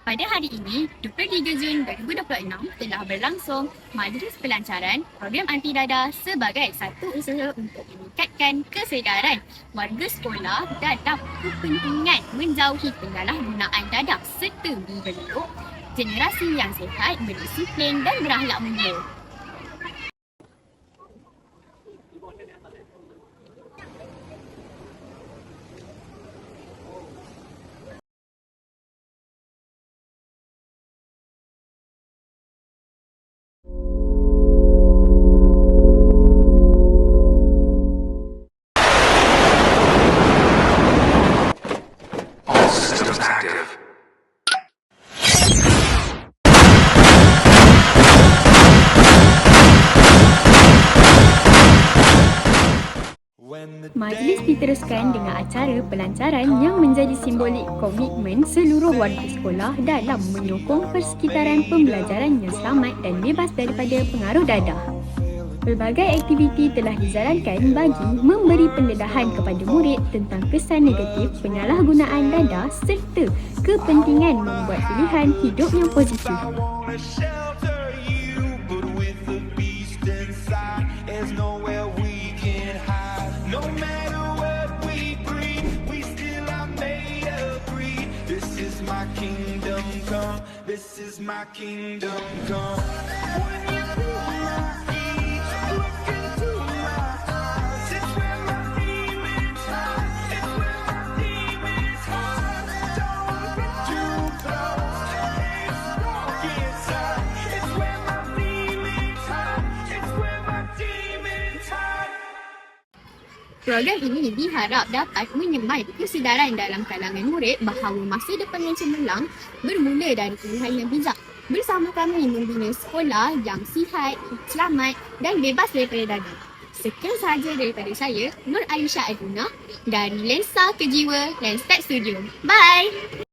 Pada hari ini, 23 Jun 2026 telah berlangsung Majlis Pelancaran Program Anti Dadah sebagai satu usaha untuk meningkatkan kesedaran warga sekolah dalam kepentingan menjauhi penyalahgunaan dadah serta membentuk generasi yang sihat, berdisiplin dan berakhlak mulia. All systems active. Majlis diteruskan dengan acara pelancaran yang menjadi simbolik komitmen seluruh warga sekolah dalam menyokong persekitaran pembelajaran yang selamat dan bebas daripada pengaruh dadah. Pelbagai aktiviti telah dijalankan bagi memberi pendedahan kepada murid tentang kesan negatif penyalahgunaan dadah serta kepentingan membuat pilihan hidup yang positif. This is my kingdom come. Program ini diharap dapat menyemai kesedaran dalam kalangan murid bahawa masa depan yang cemerlang bermula dari pilihan yang bijak. Bersama kami membina sekolah yang sihat, selamat dan bebas daripada dadah. Sekian sahaja daripada saya, Nur Aisyah Aduna dari Lensa Kejiwa Lenstek Studio. Bye!